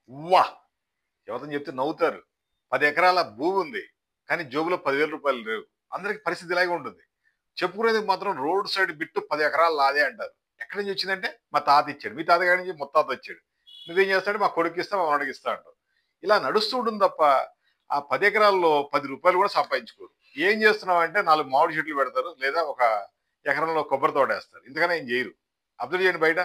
వాహ్! ఎవరితోని చెప్తే నవ్వుతారు. 10 ఎకరాల భూమి ఉంది. కానీ జేబులో రూ. 10,000 లేవు. అందరికి పరిస్థితి ఇలాగే ఉంటుంది. చెప్పుకునేందుకు మాత్రం రోడ్ సైడ్ బిట్టు 10 ఎకరాలు నాదే అంటారు. ఎక్కడి నుంచి వచ్చిందంటే మా తాత ఇచ్చాడు. మీ తాతగారి నుంచి ముత్తాత వచ్చాడు. నువ్వేం చేస్తాడు మా కొడుకిస్తా, మా మనవడికిస్తా అంటావు. ఇలా నడుస్తూ ఉంటుంది తప్ప ఆ 10 ఎకరాల్లో రూ. 10 కూడా సంపాదించుకోరు. ఏం చేస్తున్నావంటే 4 మామిడి చెట్లు పెడతారు. లేదా ఒక ఎకరంలో కొబ్బరి తోటేస్తారు. ఇంతకన్నా ఏం చేయరు. అబ్జర్వ్ చేయండి బయట.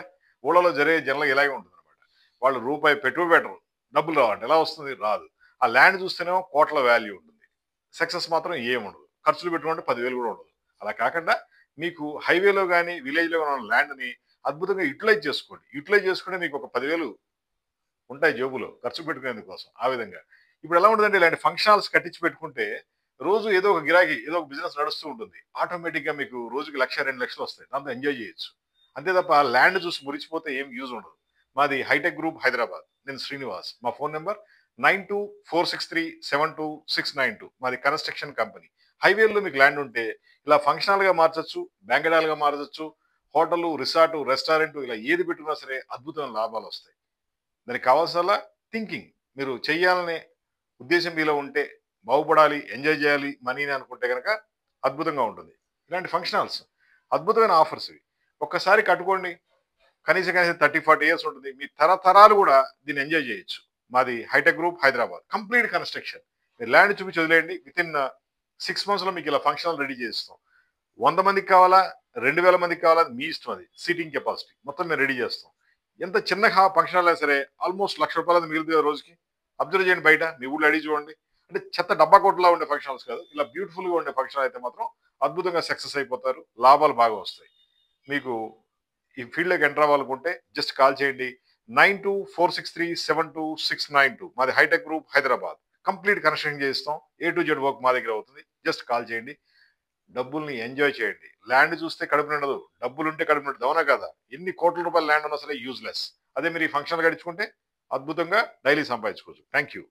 ఊళ్ళలో జరిగే జనరల్‌గా ఇలాగే ఉంటుందన్నమాట. వాళ్ళు రూపాయి పెట్టుబడి పెట్టరు. డబ్బులు రావంట. ఎలా వస్తుంది? రాదు. ఆ ల్యాండ్ చూస్తేనేమో కోట్ల వాల్యూ ఉంటుంది. సక్సెస్ మాత్రం ఏముండదు. ఖర్చులు పెట్టుకుంటే 10,000 కూడా ఉండదు. అలా కాకుండా మీకు హైవేలో గాని, విలేజ్‌లో గాని ఉన్న ల్యాండ్‌ని అద్భుతంగా యుటిలైజ్ చేసుకోండి. యుటిలైజ్ చేసుకుంటే మీకు ఒక 10,000 ఉంటాయి జేబులో ఖర్చు పెట్టుకునేందుకు కోసం. ఆ విధంగా. ఇప్పుడు ఎలా ఉంటదంటే ఇలాంటి ఫంక్షన్ హాల్స్ కట్టించి పెట్టుకుంటే రోజు ఏదో ఒక గిరాకీ, ఏదో ఒక బిజినెస్ నడుస్తూ ఉంటుంది. ఆటోమేటిక్‌గా మీకు రోజుకి 1,00,000, 2,00,000 వస్తాయి. దాంతో ఎంజాయ్ చేయొచ్చు. అంతే తప్ప ల్యాండ్ చూసి మురిసిపోతే ఏం యూజ్ ఉండదు. మాది హైటెక్ గ్రూప్ హైదరాబాద్. నేను శ్రీనివాస్. మా ఫోన్ నంబర్ 9246372692. మాది కన్‌స్ట్రక్షన్ కంపెనీ. హైవేలో మీకు ల్యాండ్ ఉంటే ఇలా ఫంక్షన్ హాల్‌గా మార్చొచ్చు, బ్యాంక్వెట్ హాల్‌గా మార్చొచ్చు. హోటలు, రిసార్టు, రెస్టారెంట్ ఇలా ఏది పెట్టుకున్నా సరే అద్భుతమైన లాభాలొస్తాయి. దానికి కావాల్సల్లా థింకింగ్. మీరు చెయ్యాలనే ఉద్దేశ్యం మీలో ఉంటే, బాగుపడాలి, ఎంజాయ్ చేయాలి మనీని అనుకుంటే గనక అద్భుతంగా ఉంటుంది. ఇలాంటి ఫంక్షన్ హాల్స్ అద్భుతమైన ఆఫర్స్ ఇవి. ఒక్కసారి కట్టుకోండి. కనీసం 30, 40 ఇయర్స్ ఉంటుంది. మీ తరతరాలు కూడా దీన్ని ఎంజాయ్ చేయొచ్చు. మాది hitech group Hyderabad. Complete construction. మీరు ల్యాండ్ చూపించి వదిలేయండి. వితిన్ 6 మంత్స్‌లో మీకు ఇలా ఫంక్షన్ హాల్ రెడీ చేసిస్తాం. 100 మందికి కావాలా? 2,000 మందికి కావాలా? అది మీ ఇష్టం అది. Seating capacity. మొత్తం మేము రెడీ చేస్తాం. ఎంత చిన్న ఫంక్షన్ హాల్ అయినా సరే ఆల్మోస్ట్ రూ. 1,00,000 మిగులుతుంది ఆ రోజుకి. అబ్జర్వ్ చేయండి బయట. మీ ఊళ్ళో అడిగి చూడండి. అంటే చెత్త డబ్బా కొట్టులా ఉండే ఫంక్షన్ హాల్స్ కాదు. ఇలా బ్యూటిఫుల్‌గా ఉండే ఫంక్షన్ హాల్ అయితే మాత్రం అద్భుతంగా సక్సెస్ అయిపోతారు. లాభాలు బాగా వస్తాయి. మీకు ఈ ఫీల్డ్‌లోకి ఎంటర్ అవ్వాలనుకుంటే జస్ట్ కాల్ చేయండి. 9246372692. మాది hitech group Hyderabad. Complete construction చేయిస్తాం. ఏ టు జెడ్ వర్క్ మా దగ్గర అవుతుంది. జస్ట్ కాల్ చేయండి. డబ్బుల్ని ఎంజాయ్ చేయండి. ల్యాండ్ చూస్తే కడుపు నిండదు. డబ్బులుంటే కడుపు నిండుతుంది. అవునా కాదా? ఎన్ని కోట్ల రూపాయల ల్యాండ్ ఉన్నా సరే యూజ్‌లెస్. అదే మీరు ఈ ఫంక్షన్‌లు గడించుకుంటే అద్భుతంగా డైలీ సంపాదించుకోవచ్చు. Thank you.